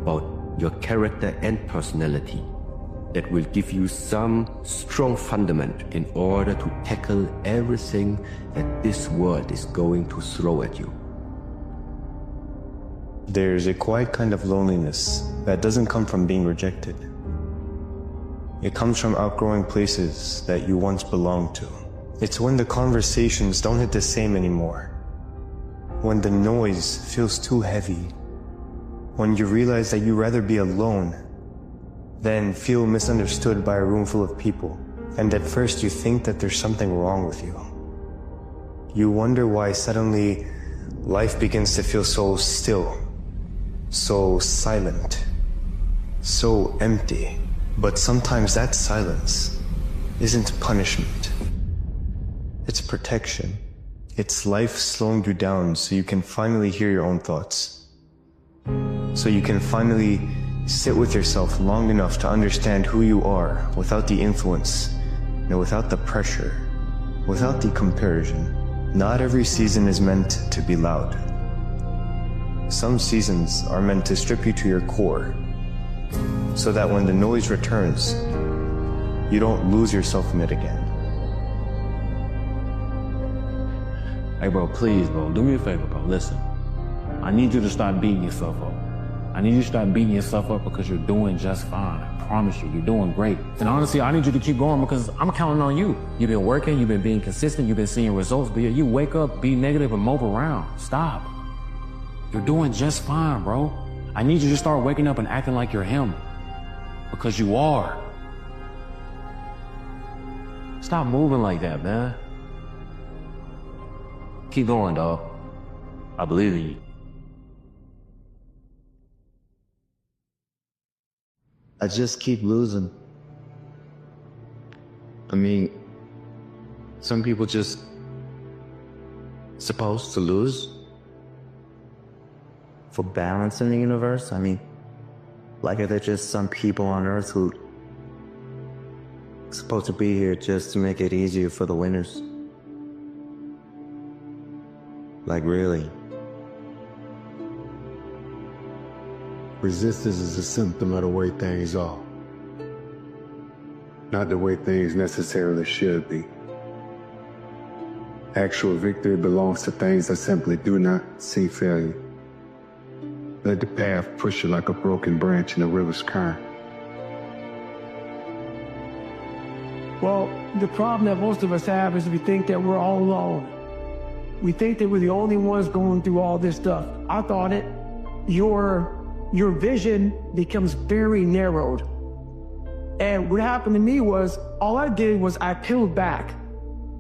about your character and personality that will give you some strong fundament in order to tackle everything that this world is going to throw at you. There's a quiet kind of loneliness that doesn't come from being rejected. It comes from outgrowing places that you once belonged to. It's when the conversations don't hit the same anymore. When the noise feels too heavy. When you realize that you'd rather be alone than feel misunderstood by a room full of people. And at first you think that there's something wrong with you. You wonder why suddenly life begins to feel so still, so silent, so empty. But sometimes that silence isn't punishment. It's protection. It's life slowing you down so you can finally hear your own thoughts. So you can finally sit with yourself long enough to understand who you are without the influence, without the pressure, without the comparison. Not every season is meant to be loud. Some seasons are meant to strip you to your core, so that when the noise returns, you don't lose yourself in it again. Hey bro, please bro, do me a favor bro, listen. I need you to stop beating yourself up. I need you to stop beating yourself up because you're doing just fine. I promise you, you're doing great. And honestly, I need you to keep going because I'm counting on you. You've been working, you've been being consistent, you've been seeing results, but you wake up, be negative and mope around. Stop. You're doing just fine, bro. I need you to start waking up and acting like you're him. Because you are. Stop moving like that, man. Keep going, dog. I believe in you. I just keep losing. I mean, some people just supposed to lose for balance in the universe. I mean, like are there just some people on Earth who supposed to be here just to make it easier for the winners? Like really? Resistance is a symptom of the way things are, not the way things necessarily should be. Actual victory belongs to things that simply do not see failure. Let the path push you like a broken branch in a river's current. Well, the problem that most of us have is we think that we're all alone. We think that we're the only ones going through all this stuff. I thought it. Your vision becomes very narrowed. And what happened to me was, all I did was I peeled back.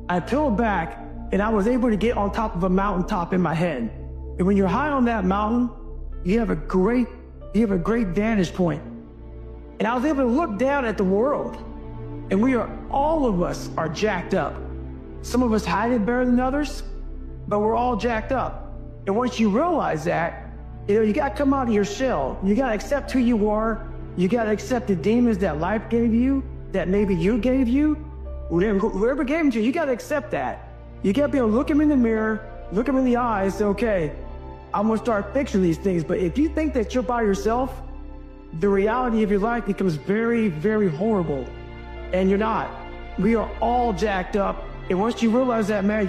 I peeled back and I was able to get on top of a mountaintop in my head. And when you're high on that mountain, you have a great vantage point. And I was able to look down at the world. And all of us are jacked up. Some of us hide it better than others, but we're all jacked up. And once you realize that, you gotta come out of your shell. You gotta accept who you are. You gotta accept the demons that life gave you, that maybe you gave you, whoever gave them to you. You gotta accept that. You gotta be able to look them in the mirror, look them in the eyes, say, okay, I'm gonna start fixing these things. But if you think that you're by yourself, the reality of your life becomes very, very horrible. And you're not. We are all jacked up. And once you realize that, man,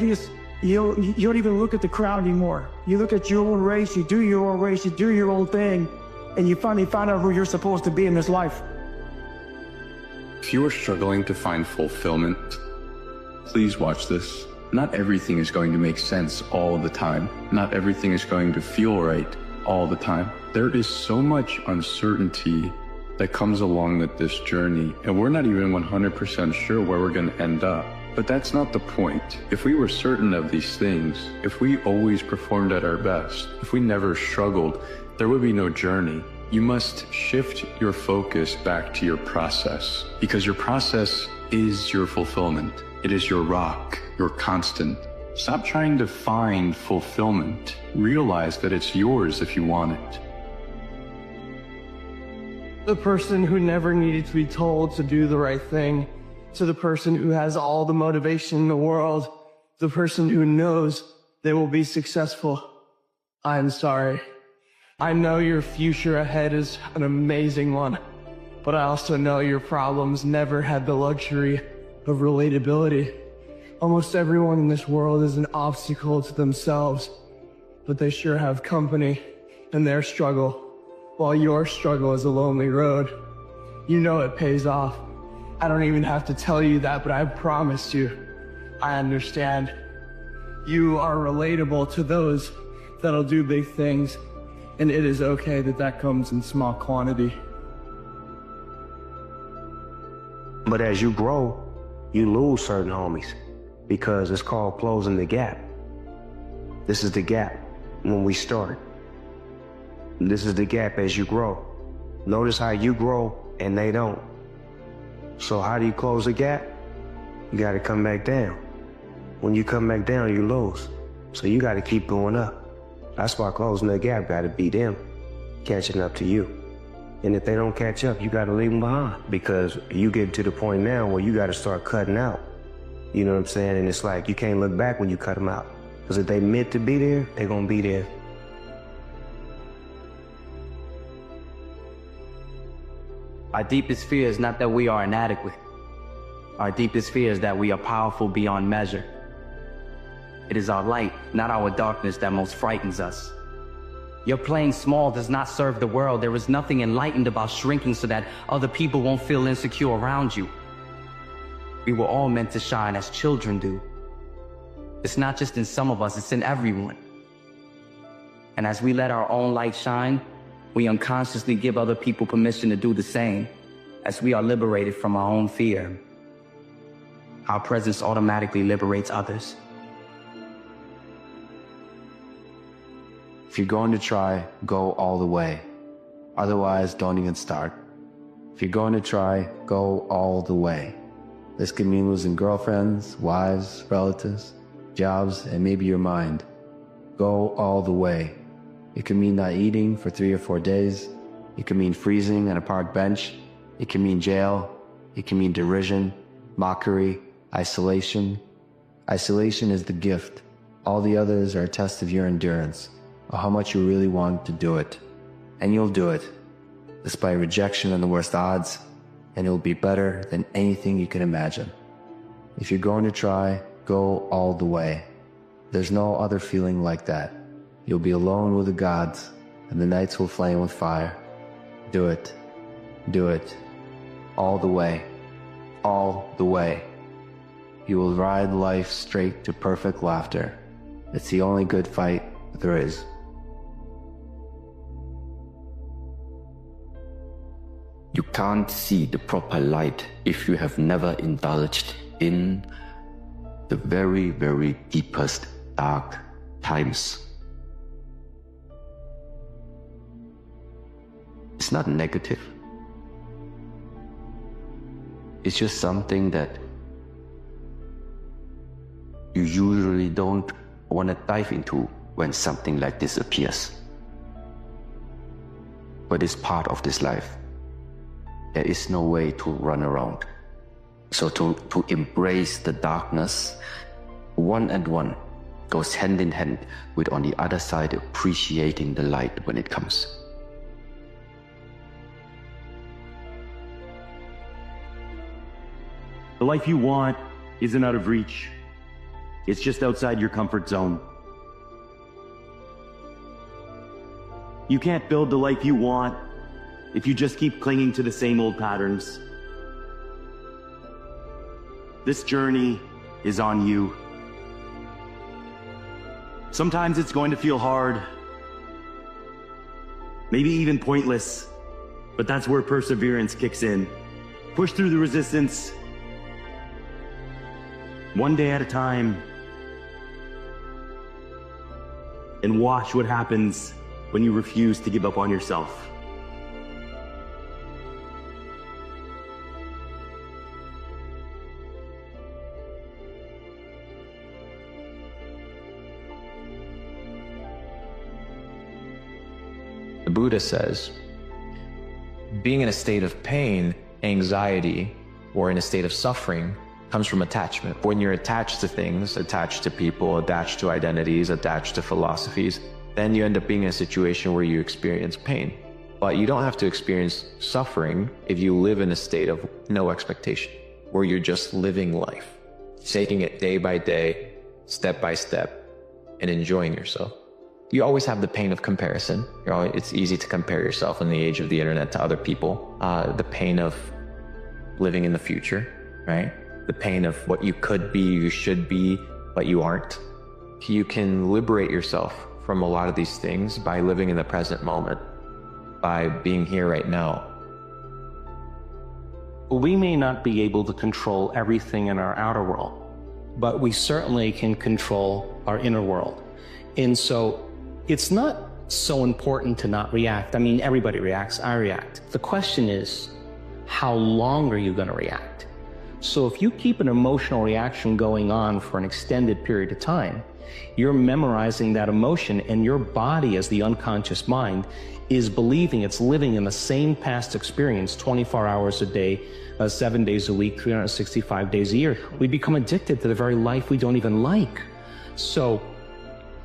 you don't even look at the crowd anymore. You look at your own race, you do your own race, you do your own thing, and you finally find out who you're supposed to be in this life. If you are struggling to find fulfillment, please watch this. Not everything is going to make sense all the time. Not everything is going to feel right all the time. There is so much uncertainty that comes along with this journey, and we're not even 100% sure where we're going to end up. But that's not the point. If we were certain of these things, if we always performed at our best, if we never struggled, there would be no journey. You must shift your focus back to your process, because your process is your fulfillment. It is your rock, your constant. Stop trying to find fulfillment. Realize that it's yours if you want it. The person who never needed to be told to do the right thing, to the person who has all the motivation in the world, the person who knows they will be successful. I'm sorry. I know your future ahead is an amazing one, but I also know your problems never had the luxury of relatability. Almost everyone in this world is an obstacle to themselves, but they sure have company in their struggle, while your struggle is a lonely road. You know it pays off. I don't even have to tell you that, but I promise you, I understand. You are relatable to those that'll do big things, and it is okay that that comes in small quantity. But as you grow, you lose certain homies because it's called closing the gap. This is the gap when we start. This is the gap as you grow. Notice how you grow and they don't. So how do you close the gap? You gotta come back down. When you come back down, you lose. So you gotta keep going up. That's why closing the gap gotta be them catching up to you. And if they don't catch up, you gotta leave them behind, because you get to the point now where you gotta start cutting out. You know what I'm saying? And it's like, you can't look back when you cut them out. Because if they meant to be there, they're gonna be there. Our deepest fear is not that we are inadequate. Our deepest fear is that we are powerful beyond measure. It is our light, not our darkness, that most frightens us. Your playing small does not serve the world. There is nothing enlightened about shrinking so that other people won't feel insecure around you. We were all meant to shine as children do. It's not just in some of us, it's in everyone. And as we let our own light shine, we unconsciously give other people permission to do the same, as we are liberated from our own fear. Our presence automatically liberates others. If you're going to try, go all the way. Otherwise, don't even start. If you're going to try, go all the way. This could mean losing girlfriends, wives, relatives, jobs, and maybe your mind. Go all the way. It could mean not eating for 3 or 4 days. It could mean freezing on a park bench. It can mean jail. It can mean derision, mockery, isolation. Isolation is the gift. All the others are a test of your endurance, or how much you really want to do it. And you'll do it, despite rejection and the worst odds, and it'll be better than anything you can imagine. If you're going to try, go all the way. There's no other feeling like that. You'll be alone with the gods, and the nights will flame with fire. Do it. Do it. All the way. All the way. You will ride life straight to perfect laughter. It's the only good fight there is. You can't see the proper light if you have never indulged in the very, very deepest dark times. It's not negative. It's just something that you usually don't want to dive into when something like this appears. But it's part of this life. There is no way to run around. So to embrace the darkness, one and one goes hand in hand with, on the other side, appreciating the light when it comes. The life you want isn't out of reach. It's just outside your comfort zone. You can't build the life you want if you just keep clinging to the same old patterns. This journey is on you. Sometimes it's going to feel hard, maybe even pointless, but that's where perseverance kicks in. Push through the resistance, one day at a time, and watch what happens when you refuse to give up on yourself. The Buddha says, being in a state of pain, anxiety, or in a state of suffering comes from attachment. When you're attached to things, attached to people, attached to identities, attached to philosophies, then you end up being in a situation where you experience pain. But you don't have to experience suffering if you live in a state of no expectation, where you're just living life, taking it day by day, step by step, and enjoying yourself. You always have the pain of comparison. It's easy to compare yourself in the age of the internet to other people. The pain of living in the future, right? The pain of what you could be, you should be, but you aren't. You can liberate yourself from a lot of these things by living in the present moment, by being here right now. We may not be able to control everything in our outer world, but we certainly can control our inner world. And so it's not so important to not react. I mean, everybody reacts, I react. The question is, how long are you going to react? So if you keep an emotional reaction going on for an extended period of time, you're memorizing that emotion, and your body, as the unconscious mind, is believing it's living in the same past experience 24 hours a day, 7 days a week, 365 days a year. We become addicted to the very life we don't even like. So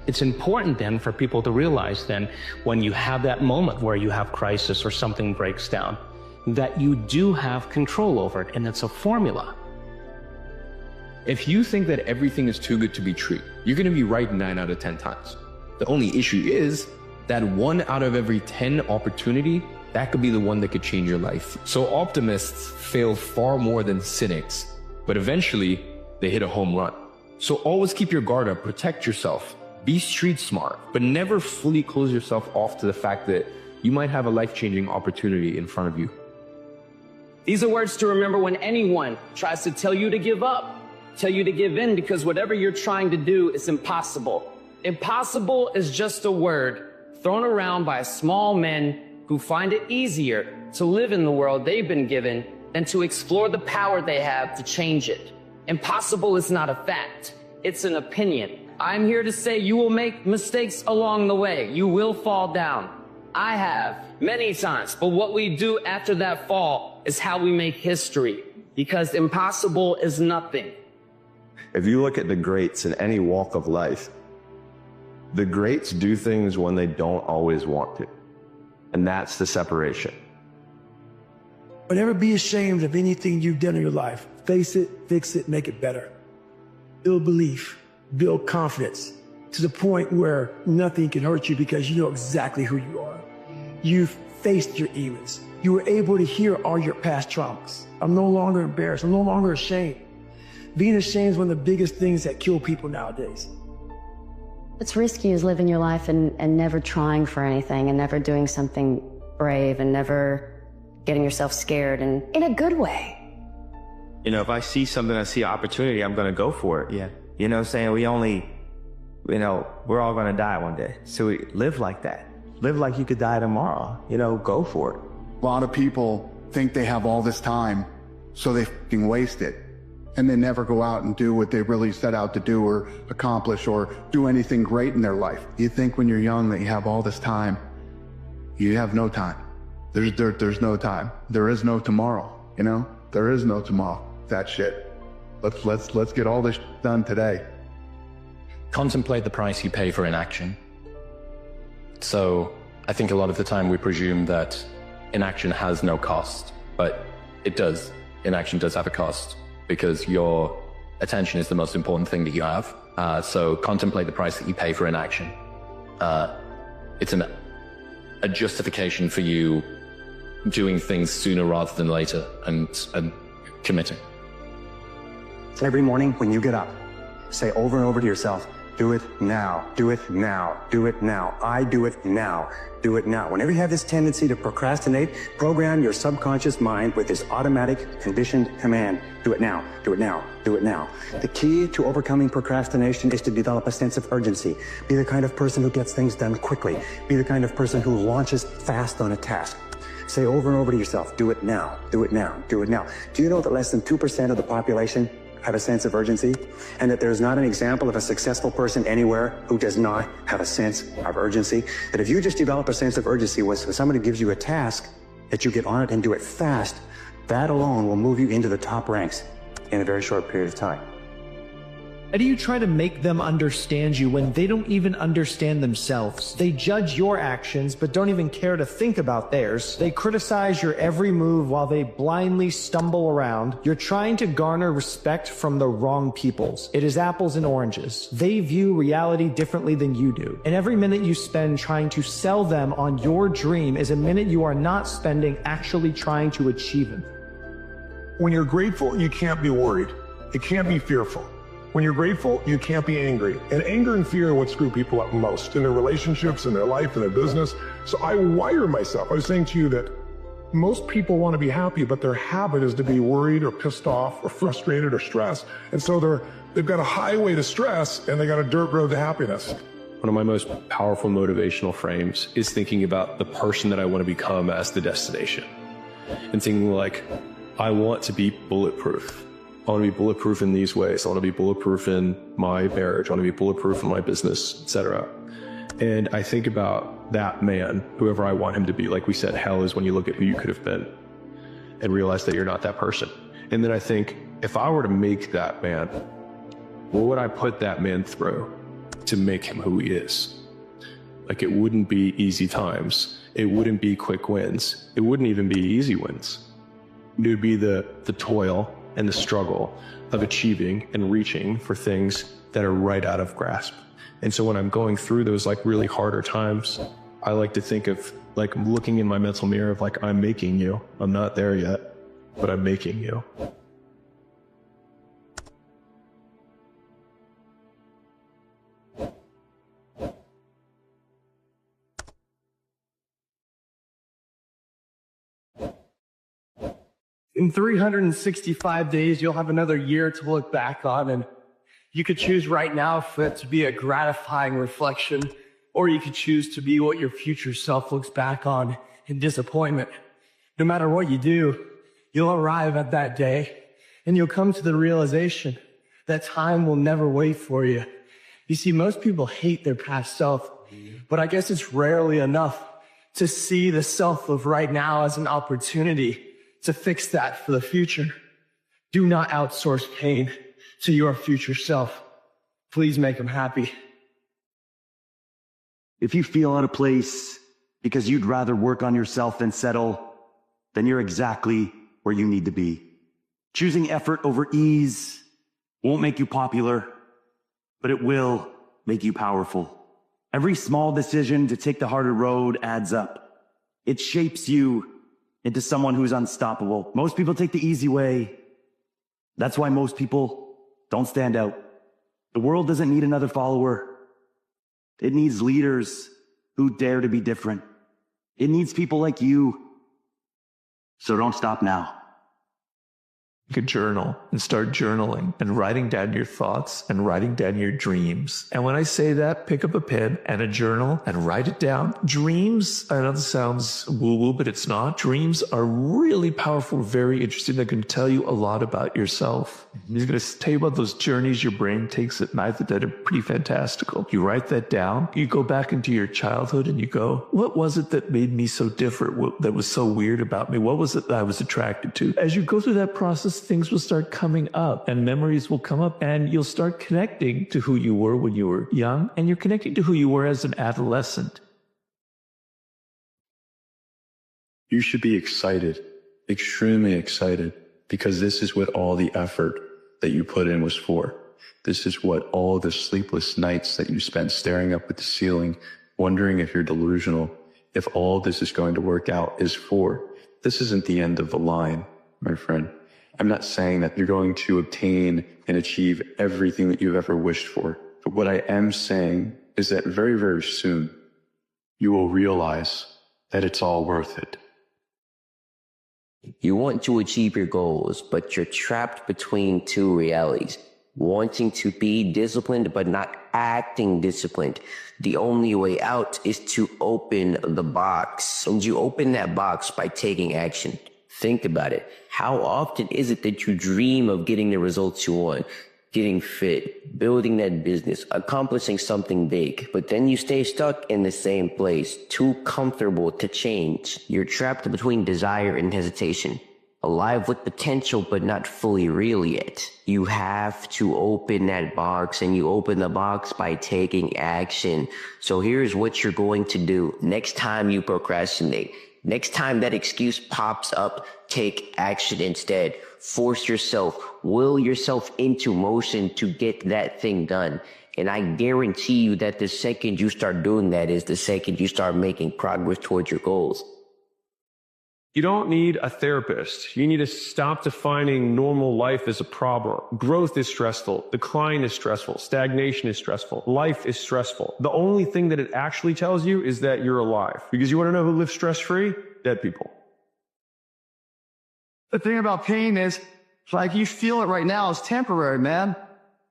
it's important then for people to realize then, when you have that moment where you have crisis or something breaks down, that you do have control over it, and it's a formula. If you think that everything is too good to be true, you're going to be right 9 out of 10 times. The only issue is that 1 out of every 10 opportunity, that could be the one that could change your life. So optimists fail far more than cynics, but eventually they hit a home run. So always keep your guard up, protect yourself, be street smart, but never fully close yourself off to the fact that you might have a life-changing opportunity in front of you. These are words to remember when anyone tries to tell you to give up, tell you to give in, because whatever you're trying to do is impossible. Impossible is just a word thrown around by small men who find it easier to live in the world they've been given than to explore the power they have to change it. Impossible is not a fact, it's an opinion. I'm here to say you will make mistakes along the way. You will fall down. I have many times, but what we do after that fall is how we make history, because impossible is nothing. If you look at the greats in any walk of life, the greats do things when they don't always want to. And that's the separation. But never be ashamed of anything you've done in your life. Face it, fix it, make it better. Build belief, build confidence to the point where nothing can hurt you because you know exactly who you are. You've faced your demons. You were able to hear all your past traumas. I'm no longer embarrassed. I'm no longer ashamed. Being ashamed is one of the biggest things that kill people nowadays. What's risky is living your life and never trying for anything, and never doing something brave, and never getting yourself scared, and in a good way. You know, if I see something, I see an opportunity, I'm going to go for it. Yeah. You know what I'm saying? We're all going to die one day. So we live like that. Live like you could die tomorrow. You know, go for it. A lot of people think they have all this time, so they f***ing waste it. And they never go out and do what they really set out to do or accomplish or do anything great in their life. You think when you're young that you have all this time. You have no time. There's no time. There is no tomorrow, you know? There is no tomorrow. That shit. Let's get all this done today. Contemplate the price you pay for inaction. So I think a lot of the time we presume that inaction has no cost, but it does. Inaction does have a cost, because your attention is the most important thing that you have. So contemplate the price that you pay for inaction. It's a justification for you doing things sooner rather than later, and committing. Every morning when you get up, say over and over to yourself, do it now, do it now, do it now. I do it now, do it now. Whenever you have this tendency to procrastinate, program your subconscious mind with this automatic conditioned command. Do it now, do it now, do it now. The key to overcoming procrastination is to develop a sense of urgency. Be the kind of person who gets things done quickly. Be the kind of person who launches fast on a task. Say over and over to yourself, do it now, do it now, do it now. Do you know that less than 2% of the population have a sense of urgency, and that there's not an example of a successful person anywhere who does not have a sense of urgency? That if you just develop a sense of urgency when somebody gives you a task, that you get on it and do it fast, that alone will move you into the top ranks in a very short period of time. How do you try to make them understand you when they don't even understand themselves? They judge your actions, but don't even care to think about theirs. They criticize your every move while they blindly stumble around. You're trying to garner respect from the wrong peoples. It is apples and oranges. They view reality differently than you do. And every minute you spend trying to sell them on your dream is a minute you are not spending actually trying to achieve it. When you're grateful, you can't be worried. You can't be fearful. When you're grateful, you can't be angry. And anger and fear are what screw people up most in their relationships, in their life, in their business. So I wire myself. I was saying to you that most people want to be happy, but their habit is to be worried or pissed off or frustrated or stressed. And so they've got a highway to stress and they got a dirt road to happiness. One of my most powerful motivational frames is thinking about the person that I want to become as the destination. And thinking like, I want to be bulletproof. I want to be bulletproof in these ways. I want to be bulletproof in my marriage. I want to be bulletproof in my business, etc. And I think about that man, whoever I want him to be. Like we said, hell is when you look at who you could have been and realize that you're not that person. And then I think, if I were to make that man, what would I put that man through to make him who he is? Like, it wouldn't be easy times. It wouldn't be quick wins. It wouldn't even be easy wins. It would be the toil and the struggle of achieving and reaching for things that are right out of grasp. And so when I'm going through those like really harder times, I like to think of like looking in my mental mirror of like, I'm making you. I'm not there yet, but I'm making you. In 365 days, you'll have another year to look back on, and you could choose right now for it to be a gratifying reflection, or you could choose to be what your future self looks back on in disappointment. No matter what you do, you'll arrive at that day, and you'll come to the realization that time will never wait for you. You see, most people hate their past self, but I guess it's rarely enough to see the self of right now as an opportunity to fix that for the future. Do not outsource pain to your future self. Please make them happy. If you feel out of place because you'd rather work on yourself than settle, then you're exactly where you need to be. Choosing effort over ease won't make you popular, but it will make you powerful. Every small decision to take the harder road adds up. It shapes you into someone who's unstoppable. Most people take the easy way. That's why most people don't stand out. The world doesn't need another follower. It needs leaders who dare to be different. It needs people like you. So don't stop now. You could journal and start journaling and writing down your thoughts and writing down your dreams. And when I say that, pick up a pen and a journal and write it down. Dreams, I know this sounds woo-woo, but it's not. Dreams are really powerful, very interesting. They're going to tell you a lot about yourself. They're going to tell you about those journeys your brain takes at night that are pretty fantastical. You write that down. You go back into your childhood and you go, what was it that made me so different? What that was so weird about me? What was it that I was attracted to? As you go through that process, things will start coming up and memories will come up and you'll start connecting to who you were when you were young and you're connecting to who you were as an adolescent. You should be excited, extremely excited, because this is what all the effort that you put in was for. This is what all the sleepless nights that you spent staring up at the ceiling, wondering if you're delusional, if all this is going to work out is for. This isn't the end of the line, my friend. I'm not saying that you're going to obtain and achieve everything that you've ever wished for. But what I am saying is that very, very soon, you will realize that it's all worth it. You want to achieve your goals, but you're trapped between two realities. Wanting to be disciplined, but not acting disciplined. The only way out is to open the box. And you open that box by taking action. Think about it. How often is it that you dream of getting the results you want? Getting fit, building that business, accomplishing something big, but then you stay stuck in the same place, too comfortable to change. You're trapped between desire and hesitation. alive with potential, but not fully real yet. You have to open that box, and you open the box by taking action. So here's what you're going to do. Next time you procrastinate, next time that excuse pops up, take action instead. Force yourself, will yourself into motion to get that thing done. And I guarantee you that the second you start doing that is the second you start making progress towards your goals. You don't need a therapist. You need to stop defining normal life as a problem. Growth is stressful. Decline is stressful. Stagnation is stressful. Life is stressful. The only thing that it actually tells you is that you're alive. Because you want to know who lives stress-free? Dead people. The thing about pain is, like, you feel it right now, it's temporary, man.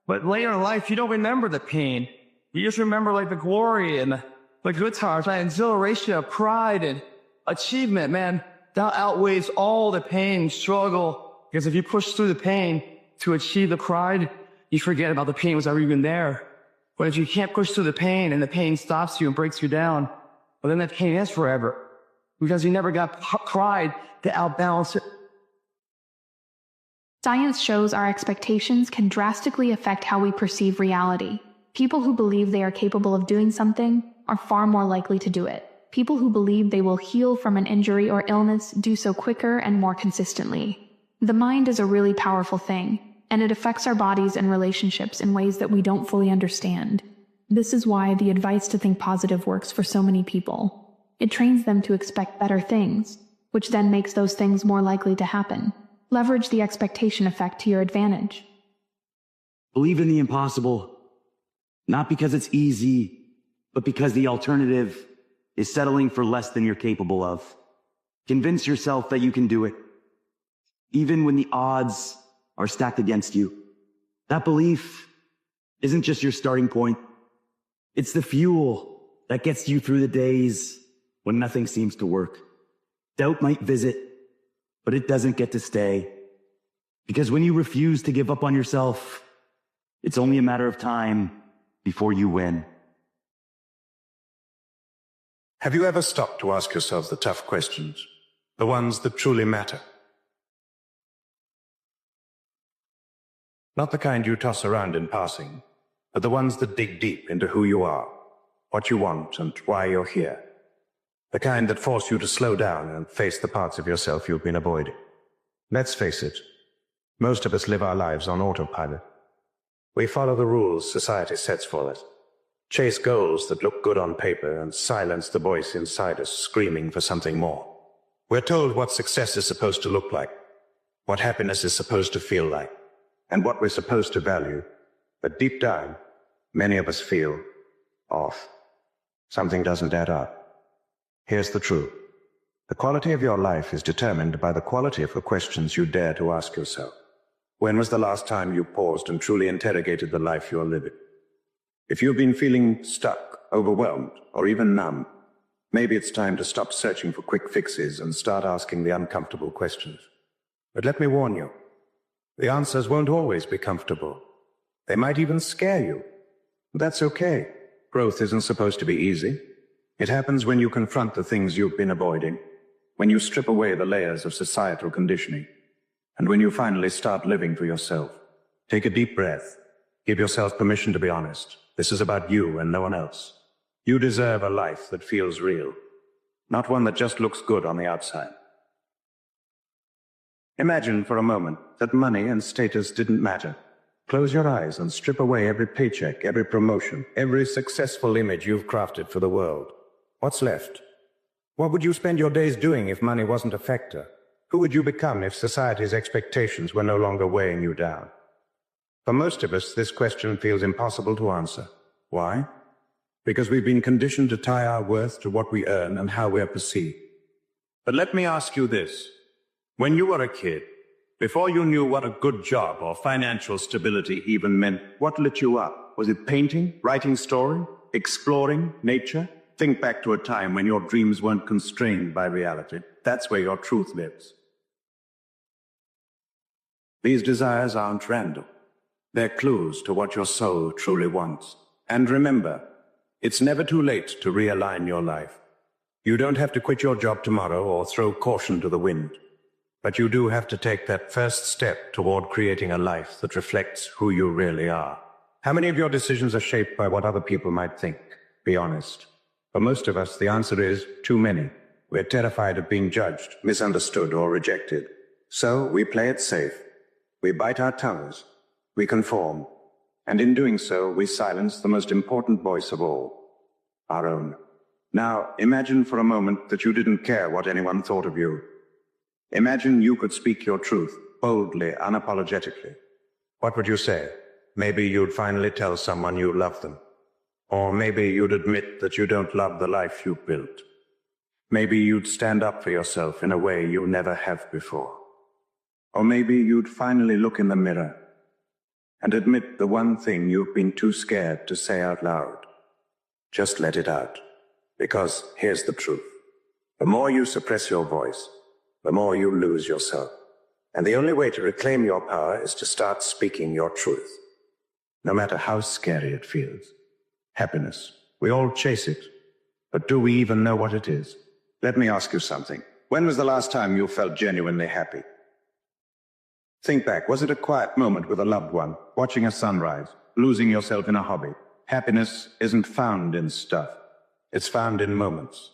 But later in life, you don't remember the pain. You just remember, like, the glory and the good times, right? Exhilaration of pride and achievement, man. That outweighs all the pain, struggle. Because if you push through the pain to achieve the pride, you forget about the pain was ever even there. But if you can't push through the pain and the pain stops you and breaks you down, well, then that pain is forever. Because you never got pride to outbalance it. Science shows our expectations can drastically affect how we perceive reality. People who believe they are capable of doing something are far more likely to do it. People who believe they will heal from an injury or illness do so quicker and more consistently. The mind is a really powerful thing, and it affects our bodies and relationships in ways that we don't fully understand. This is why the advice to think positive works for so many people. It trains them to expect better things, which then makes those things more likely to happen. Leverage the expectation effect to your advantage. Believe in the impossible, not because it's easy, but because the alternative is settling for less than you're capable of. Convince yourself that you can do it, even when the odds are stacked against you. That belief isn't just your starting point. It's the fuel that gets you through the days when nothing seems to work. Doubt might visit, but it doesn't get to stay. Because when you refuse to give up on yourself, it's only a matter of time before you win. Have you ever stopped to ask yourself the tough questions? The ones that truly matter? Not the kind you toss around in passing, but the ones that dig deep into who you are, what you want, and why you're here. The kind that force you to slow down and face the parts of yourself you've been avoiding. Let's face it, most of us live our lives on autopilot. We follow the rules society sets for us, chase goals that look good on paper, and silence the voice inside us screaming for something more. We're told what success is supposed to look like, what happiness is supposed to feel like, and what we're supposed to value. But deep down, many of us feel off. Something doesn't add up. Here's the truth. The quality of your life is determined by the quality of the questions you dare to ask yourself. When was the last time you paused and truly interrogated the life you're living? If you've been feeling stuck, overwhelmed, or even numb, maybe it's time to stop searching for quick fixes and start asking the uncomfortable questions. But let me warn you, the answers won't always be comfortable. They might even scare you. That's okay. Growth isn't supposed to be easy. It happens when you confront the things you've been avoiding, when you strip away the layers of societal conditioning, and when you finally start living for yourself. Take a deep breath. Give yourself permission to be honest. This is about you and no one else. You deserve a life that feels real, not one that just looks good on the outside. Imagine for a moment that money and status didn't matter. Close your eyes and strip away every paycheck, every promotion, every successful image you've crafted for the world. What's left? What would you spend your days doing if money wasn't a factor? Who would you become if society's expectations were no longer weighing you down? For most of us, this question feels impossible to answer. Why? Because we've been conditioned to tie our worth to what we earn and how we're perceived. But let me ask you this. When you were a kid, before you knew what a good job or financial stability even meant, what lit you up? Was it painting, writing story, exploring nature? Think back to a time when your dreams weren't constrained by reality. That's where your truth lives. These desires aren't random. They're clues to what your soul truly wants. And remember, it's never too late to realign your life. You don't have to quit your job tomorrow or throw caution to the wind. But you do have to take that first step toward creating a life that reflects who you really are. How many of your decisions are shaped by what other people might think? Be honest. For most of us, the answer is too many. We're terrified of being judged, misunderstood, or rejected. So we play it safe. We bite our tongues. We conform. And in doing so, we silence the most important voice of all, our own. Now, imagine for a moment that you didn't care what anyone thought of you. Imagine you could speak your truth, boldly, unapologetically. What would you say? Maybe you'd finally tell someone you love them. Or maybe you'd admit that you don't love the life you built. Maybe you'd stand up for yourself in a way you never have before. Or maybe you'd finally look in the mirror and admit the one thing you've been too scared to say out loud. Just let it out. Because here's the truth. The more you suppress your voice, the more you lose yourself. And the only way to reclaim your power is to start speaking your truth. No matter how scary it feels. Happiness. We all chase it. But do we even know what it is? Let me ask you something. When was the last time you felt genuinely happy? Think back. Was it a quiet moment with a loved one, watching a sunrise, losing yourself in a hobby? Happiness isn't found in stuff. It's found in moments.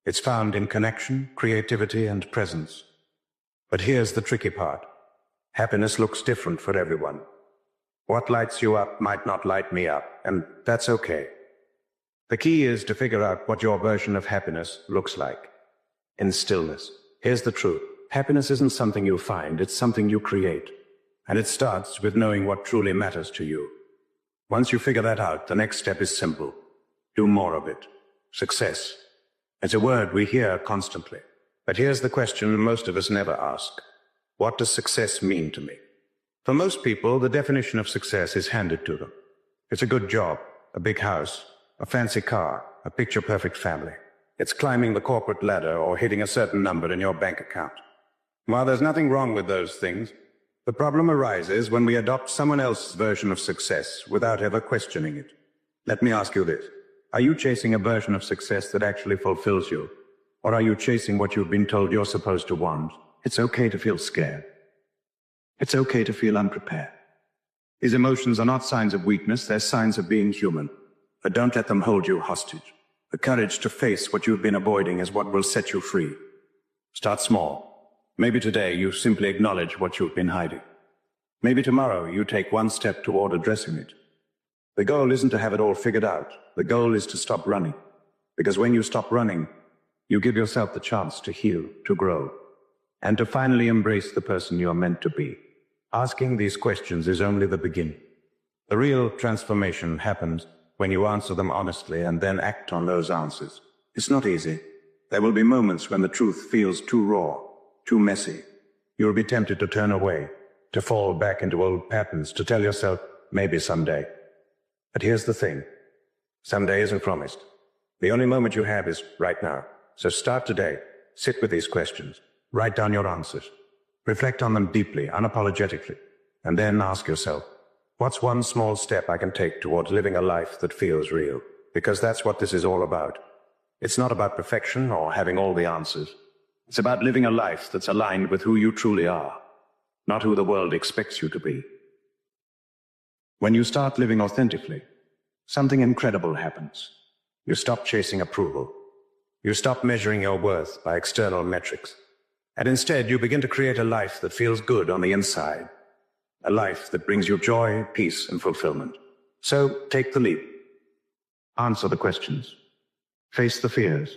It's found in connection, creativity, and presence. But here's the tricky part. Happiness looks different for everyone. What lights you up might not light me up, and that's okay. The key is to figure out what your version of happiness looks like. In stillness. Here's the truth. Happiness isn't something you find, it's something you create. And it starts with knowing what truly matters to you. Once you figure that out, the next step is simple. Do more of it. Success. It's a word we hear constantly. But here's the question most of us never ask. What does success mean to me? For most people, the definition of success is handed to them. It's a good job, a big house, a fancy car, a picture-perfect family. It's climbing the corporate ladder or hitting a certain number in your bank account. While there's nothing wrong with those things, the problem arises when we adopt someone else's version of success without ever questioning it. Let me ask you this. Are you chasing a version of success that actually fulfills you? Or are you chasing what you've been told you're supposed to want? It's okay to feel scared. It's okay to feel unprepared. These emotions are not signs of weakness, they're signs of being human. But don't let them hold you hostage. The courage to face what you've been avoiding is what will set you free. Start small. Maybe today you simply acknowledge what you've been hiding. Maybe tomorrow you take one step toward addressing it. The goal isn't to have it all figured out. The goal is to stop running. Because when you stop running, you give yourself the chance to heal, to grow, and to finally embrace the person you're meant to be. Asking these questions is only the beginning. The real transformation happens when you answer them honestly and then act on those answers. It's not easy. There will be moments when the truth feels too raw, too messy. You'll be tempted to turn away, to fall back into old patterns, to tell yourself, maybe someday. But here's the thing. Someday isn't promised. The only moment you have is right now. So start today. Sit with these questions. Write down your answers. Reflect on them deeply, unapologetically. And then ask yourself, what's one small step I can take towards living a life that feels real? Because that's what this is all about. It's not about perfection or having all the answers. It's about living a life that's aligned with who you truly are, not who the world expects you to be. When you start living authentically, something incredible happens. You stop chasing approval. You stop measuring your worth by external metrics. And instead, you begin to create a life that feels good on the inside. A life that brings you joy, peace, and fulfillment. So take the leap. Answer the questions. Face the fears.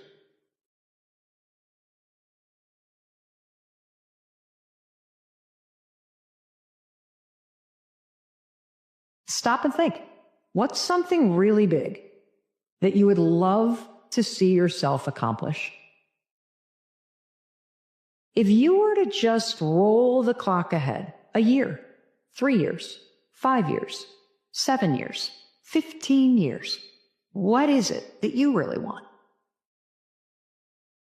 Stop and think. What's something really big that you would love to see yourself accomplish? If you were to just roll the clock ahead, a year, 3 years, 5 years, 7 years, 15 years, what is it that you really want?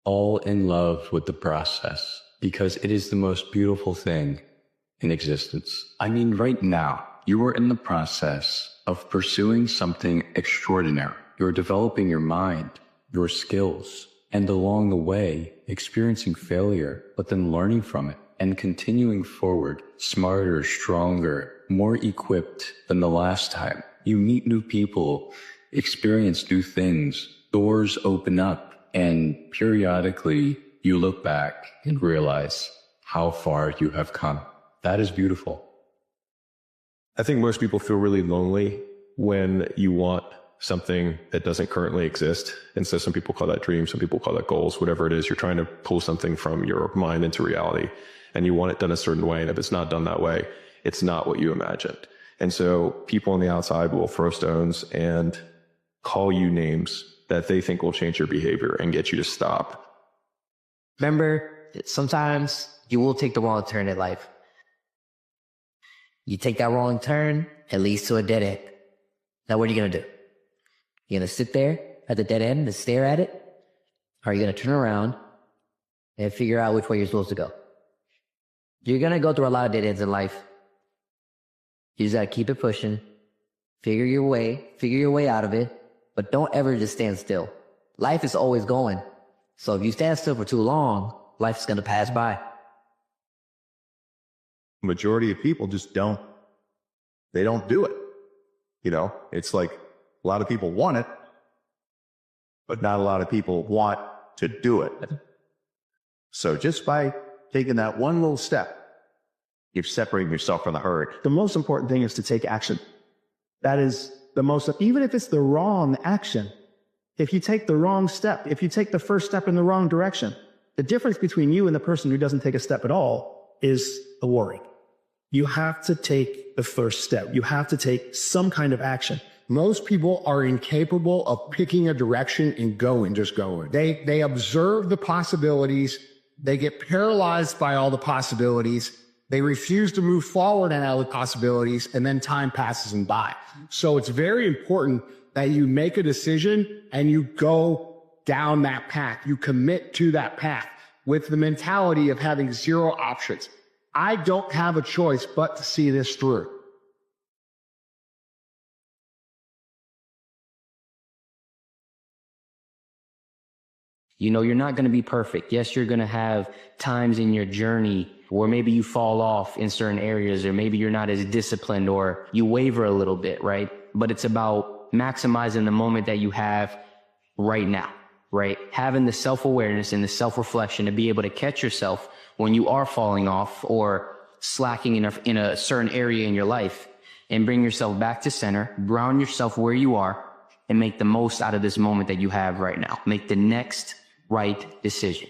All in love with the process, because it is the most beautiful thing in existence. I mean, right now, you are in the process of pursuing something extraordinary. You're developing your mind, your skills, and along the way, experiencing failure, but then learning from it and continuing forward, smarter, stronger, more equipped than the last time. You meet new people, experience new things, doors open up, and periodically you look back and realize how far you have come. That is beautiful. I think most people feel really lonely when you want something that doesn't currently exist. And so some people call that dreams, some people call that goals, whatever it is. You're trying to pull something from your mind into reality and you want it done a certain way. And if it's not done that way, it's not what you imagined. And so people on the outside will throw stones and call you names that they think will change your behavior and get you to stop. Remember, sometimes you will take the wrong turn in life. You take that wrong turn, it leads to a dead end. Now what are you going to do? You're going to sit there at the dead end and stare at it? Or are you going to turn around and figure out which way you're supposed to go? You're going to go through a lot of dead ends in life. You just got to keep it pushing, figure your way out of it, but don't ever just stand still. Life is always going. So if you stand still for too long, life's going to pass by. Majority of people just don't do it. You know, it's like a lot of people want it, but not a lot of people want to do it. So just by taking that one little step, you're separating yourself from the herd. The most important thing is to take action. That is the most, even if it's the wrong action. If you take the wrong step, if you take the first step in the wrong direction, the difference between you and the person who doesn't take a step at all is the worry. You have to take the first step. You have to take some kind of action. Most people are incapable of picking a direction and just going. They observe the possibilities. They get paralyzed by all the possibilities. They refuse to move forward on all the possibilities, and then time passes them by. So it's very important that you make a decision and you go down that path. You commit to that path with the mentality of having zero options. I don't have a choice but to see this through. You know, you're not going to be perfect. Yes, you're going to have times in your journey where maybe you fall off in certain areas, or maybe you're not as disciplined, or you waver a little bit, right? But it's about maximizing the moment that you have right now, right? Having the self-awareness and the self-reflection to be able to catch yourself when you are falling off or slacking in a certain area in your life, and bring yourself back to center, ground yourself where you are, and make the most out of this moment that you have right now. Make the next right decision.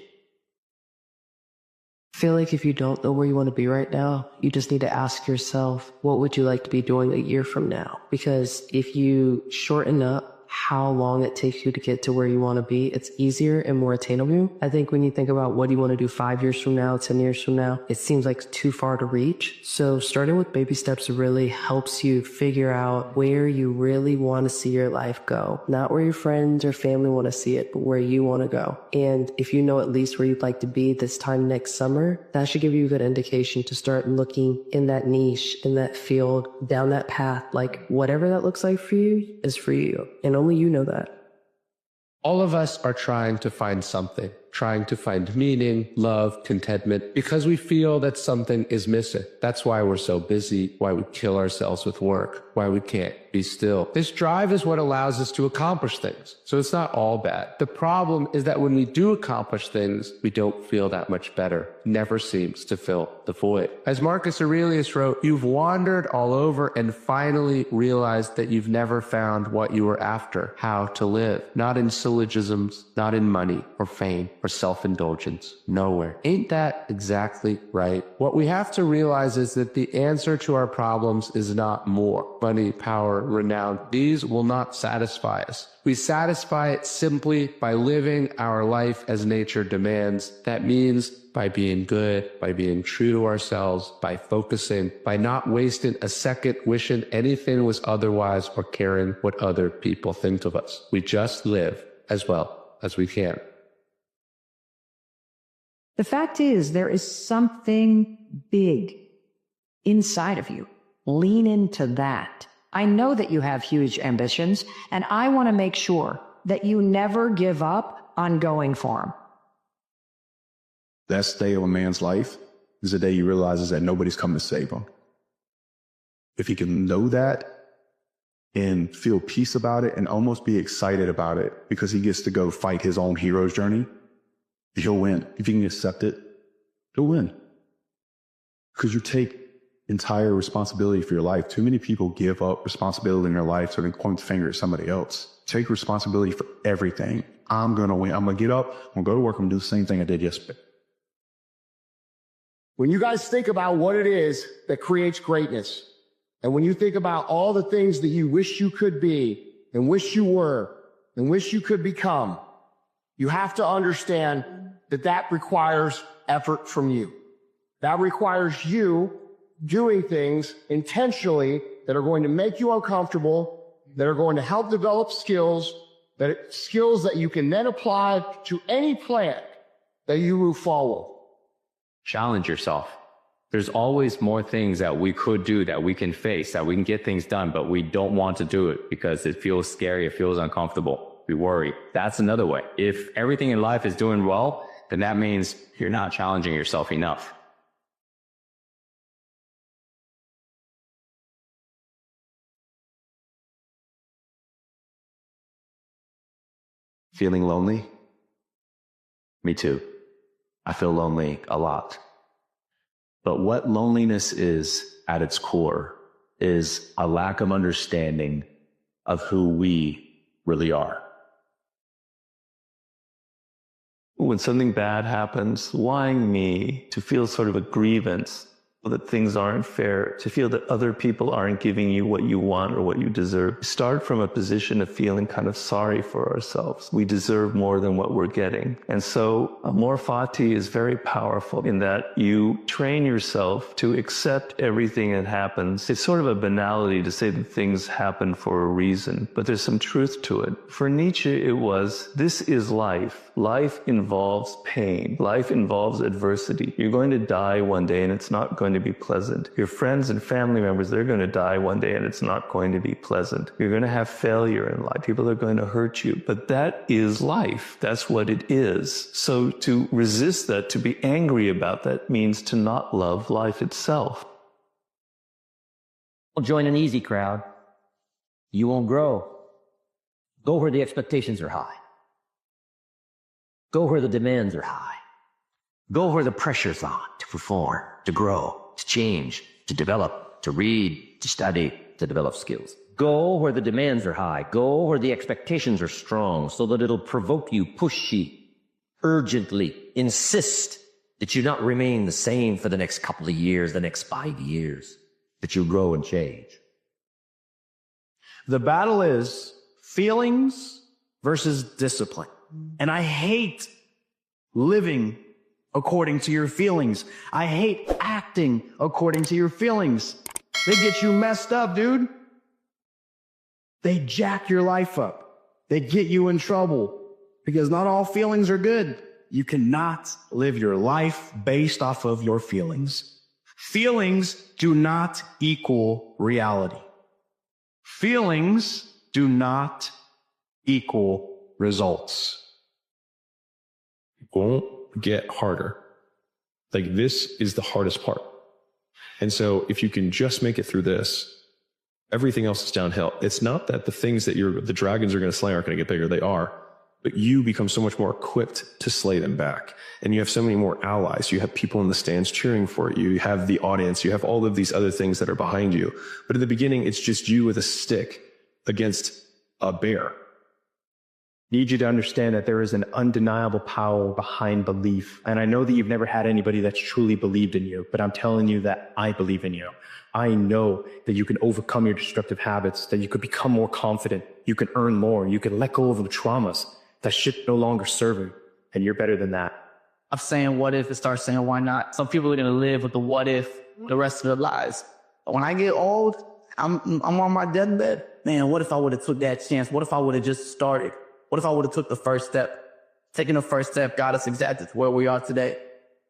I feel like if you don't know where you want to be right now, you just need to ask yourself, what would you like to be doing a year from now? Because if you shorten up how long it takes you to get to where you want to be, it's easier and more attainable. I think when you think about what do you want to do 5 years from now, 10 years from now, it seems like too far to reach. So starting with baby steps really helps you figure out where you really want to see your life go. Not where your friends or family want to see it, but where you want to go. And if you know at least where you'd like to be this time next summer, that should give you a good indication to start looking in that niche, in that field, down that path. Like whatever that looks like for you is for you. And only you know that. All of us are trying to find something, trying to find meaning, love, contentment, because we feel that something is missing. That's why we're so busy, why we kill ourselves with work, why we can't be still. This drive is what allows us to accomplish things. So it's not all bad. The problem is that when we do accomplish things, we don't feel that much better. Never seems to fill the void. As Marcus Aurelius wrote, you've wandered all over and finally realized that you've never found what you were after, how to live. Not in syllogisms, not in money or fame or self-indulgence. Nowhere. Ain't that exactly right? What we have to realize is that the answer to our problems is not more. Money, power, renown. These will not satisfy us. We satisfy it simply by living our life as nature demands. That means by being good, by being true to ourselves, by focusing, by not wasting a second wishing anything was otherwise or caring what other people think of us. We just live as well as we can. The fact is, there is something big inside of you. Lean into that. I know that you have huge ambitions, and I want to make sure that you never give up on going for them. Best day of a man's life is the day he realizes that nobody's coming to save him. If he can know that and feel peace about it and almost be excited about it because he gets to go fight his own hero's journey, he'll win. If he can accept it, he'll win. Because you take entire responsibility for your life. Too many people give up responsibility in their life so they point the finger at somebody else. Take responsibility for everything. I'm going to win. I'm going to get up. I'm going to go to work. I'm going to do the same thing I did yesterday. When you guys think about what it is that creates greatness, and when you think about all the things that you wish you could be and wish you were and wish you could become, you have to understand that that requires effort from you. That requires you doing things intentionally that are going to make you uncomfortable, that are going to help develop skills that you can then apply to any plan that you move forward. Challenge yourself. There's always more things that we could do, that we can face, that we can get things done, but we don't want to do it because it feels scary, it feels uncomfortable. We worry. That's another way. If everything in life is doing well, then that means you're not challenging yourself enough. Feeling lonely? Me too. I feel lonely a lot. But what loneliness is at its core is a lack of understanding of who we really are. When something bad happens, why me? To feel sort of a grievance, that things aren't fair, to feel that other people aren't giving you what you want or what you deserve. Start from a position of feeling kind of sorry for ourselves. We deserve more than what we're getting. And so amor fati is very powerful in that you train yourself to accept everything that happens. It's sort of a banality to say that things happen for a reason, but there's some truth to it. For Nietzsche, it was, this is life. Life involves pain. Life involves adversity. You're going to die one day and it's not going to be pleasant. Your friends and family members, they're going to die one day and it's not going to be pleasant. You're going to have failure in life. People are going to hurt you, but that is life. That's what it is. So to resist that, to be angry about that, means to not love life itself. Don't join an easy crowd. You won't grow. Go where the expectations are high. Go where the demands are high. Go where the pressure's on to perform, to grow, to change, to develop, to read, to study, to develop skills. Go where the demands are high. Go where the expectations are strong so that it'll provoke you, push you, urgently insist that you not remain the same for the next couple of years, the next 5 years, that you grow and change. The battle is feelings versus discipline. And I hate living according to your feelings. I hate acting according to your feelings. They get you messed up, dude. They jack your life up. They get you in trouble because not all feelings are good. You cannot live your life based off of your feelings. Feelings do not equal reality. Feelings do not equal results. It won't get harder. Like, this is the hardest part. And so if you can just make it through this, everything else is downhill. It's not that the things that the dragons are going to slay aren't going to get bigger. They are. But you become so much more equipped to slay them back. And you have so many more allies. You have people in the stands cheering for you. You have the audience. You have all of these other things that are behind you. But in the beginning, it's just you with a stick against a bear. Need you to understand that there is an undeniable power behind belief. And I know that you've never had anybody that's truly believed in you, but I'm telling you that I believe in you. I know that you can overcome your destructive habits, that you could become more confident, you can earn more, you can let go of the traumas. That shit no longer serve you, and you're better than that. I'm saying what if and start saying why not. Some people are going to live with the what if the rest of their lives. But when I get old, I'm on my deathbed. Man, what if I would have took that chance? What if I would have just started? What if I would have took the first step? Taking the first step got us exactly to where we are today.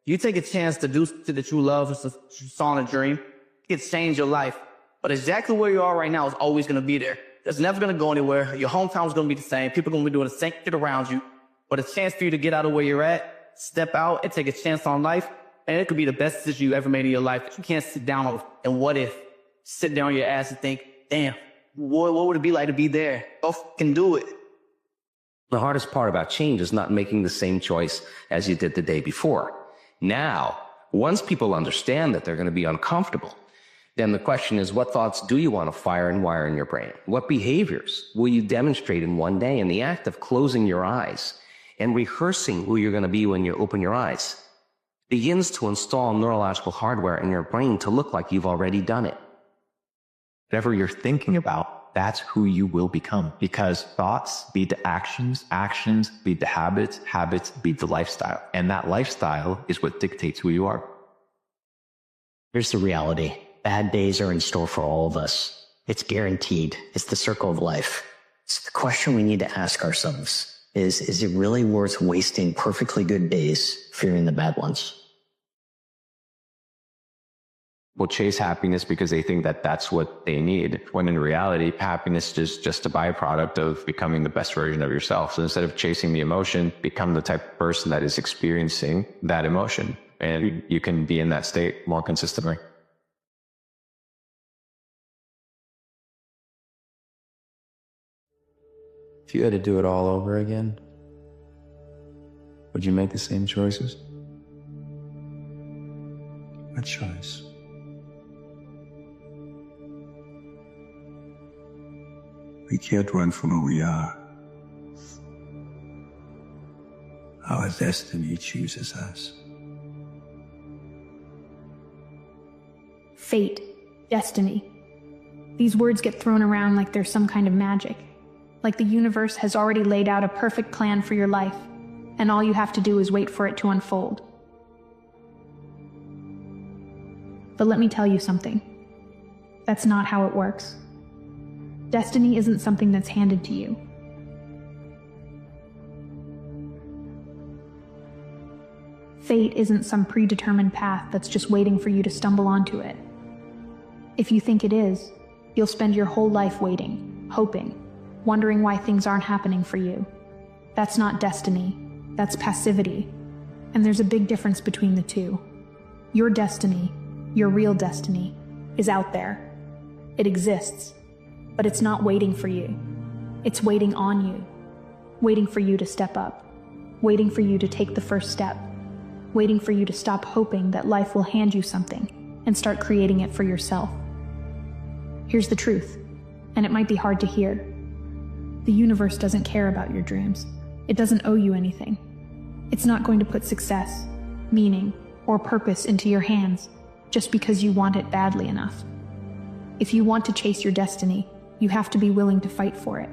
You take a chance to do something that you love, it's a song, a dream, it can change your life. But exactly where you are right now is always going to be there. It's never going to go anywhere. Your hometown is going to be the same. People are going to be doing the same shit around you. But a chance for you to get out of where you're at, step out, and take a chance on life, and it could be the best decision you ever made in your life. You can't sit down and what if, sit down on your ass and think, damn, what would it be like to be there? Go fucking do it. The hardest part about change is not making the same choice as you did the day before. Now, once people understand that they're going to be uncomfortable, then the question is, what thoughts do you want to fire and wire in your brain? What behaviors will you demonstrate in one day? In the act of closing your eyes and rehearsing who you're going to be when you open your eyes begins to install neurological hardware in your brain to look like you've already done it. Whatever you're thinking about, that's who you will become, because thoughts lead to actions, actions lead to habits, habits lead to lifestyle. And that lifestyle is what dictates who you are. Here's the reality. Bad days are in store for all of us. It's guaranteed. It's the circle of life. So the question we need to ask ourselves is it really worth wasting perfectly good days fearing the bad ones? Will chase happiness because they think that that's what they need, when in reality, happiness is just a byproduct of becoming the best version of yourself. So instead of chasing the emotion, become the type of person that is experiencing that emotion, and you can be in that state more consistently. If you had to do it all over again, would you make the same choices? What choice? We can't run from who we are. Our destiny chooses us. Fate, destiny. These words get thrown around like there's some kind of magic. Like the universe has already laid out a perfect plan for your life, and all you have to do is wait for it to unfold. But let me tell you something. That's not how it works. Destiny isn't something that's handed to you. Fate isn't some predetermined path that's just waiting for you to stumble onto it. If you think it is, you'll spend your whole life waiting, hoping, wondering why things aren't happening for you. That's not destiny. That's passivity. And there's a big difference between the two. Your destiny, your real destiny, is out there. It exists. But it's not waiting for you. It's waiting on you. Waiting for you to step up. Waiting for you to take the first step. Waiting for you to stop hoping that life will hand you something and start creating it for yourself. Here's the truth, and it might be hard to hear. The universe doesn't care about your dreams. It doesn't owe you anything. It's not going to put success, meaning, or purpose into your hands just because you want it badly enough. If you want to chase your destiny, you have to be willing to fight for it.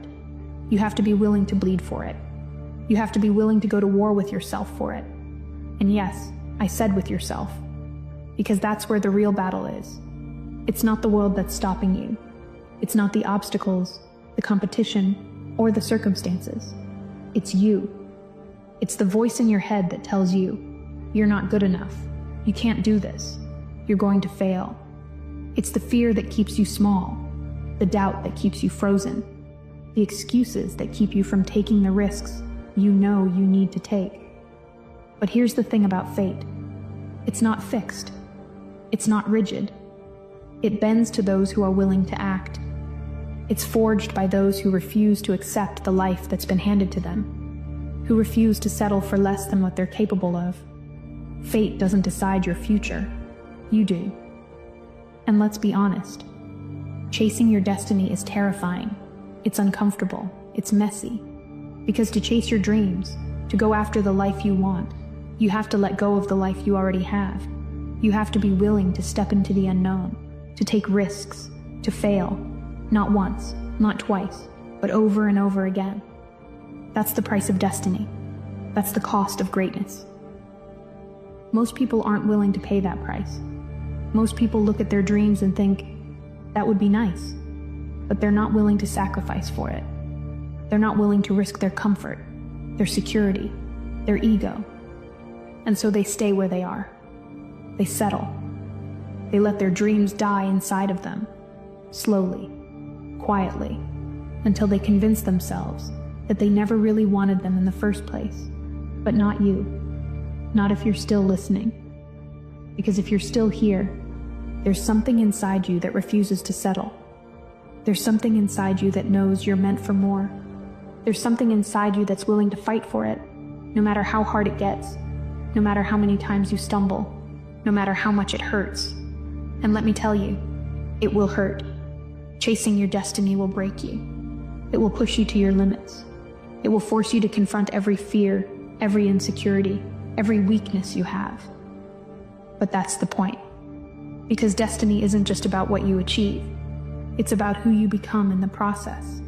You have to be willing to bleed for it. You have to be willing to go to war with yourself for it. And yes, I said with yourself, because that's where the real battle is. It's not the world that's stopping you. It's not the obstacles, the competition, or the circumstances. It's you. It's the voice in your head that tells you, you're not good enough. You can't do this. You're going to fail. It's the fear that keeps you small, the doubt that keeps you frozen, the excuses that keep you from taking the risks you know you need to take. But here's the thing about fate. It's not fixed. It's not rigid. It bends to those who are willing to act. It's forged by those who refuse to accept the life that's been handed to them, who refuse to settle for less than what they're capable of. Fate doesn't decide your future. You do. And let's be honest. Chasing your destiny is terrifying. It's uncomfortable. It's messy. Because to chase your dreams, to go after the life you want, you have to let go of the life you already have. You have to be willing to step into the unknown, to take risks, to fail. Not once, not twice, but over and over again. That's the price of destiny. That's the cost of greatness. Most people aren't willing to pay that price. Most people look at their dreams and think, that would be nice, but they're not willing to sacrifice for it. They're not willing to risk their comfort, their security, their ego. And so they stay where they are. They settle. They let their dreams die inside of them, slowly, quietly, until they convince themselves that they never really wanted them in the first place. But not you. Not if you're still listening. Because if you're still here, there's something inside you that refuses to settle. There's something inside you that knows you're meant for more. There's something inside you that's willing to fight for it, no matter how hard it gets, no matter how many times you stumble, no matter how much it hurts. And let me tell you, it will hurt. Chasing your destiny will break you. It will push you to your limits. It will force you to confront every fear, every insecurity, every weakness you have. But that's the point. Because destiny isn't just about what you achieve. It's about who you become in the process.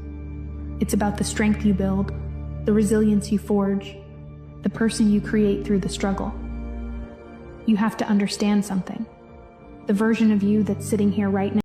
It's about the strength you build, the resilience you forge, the person you create through the struggle. You have to understand something. The version of you that's sitting here right now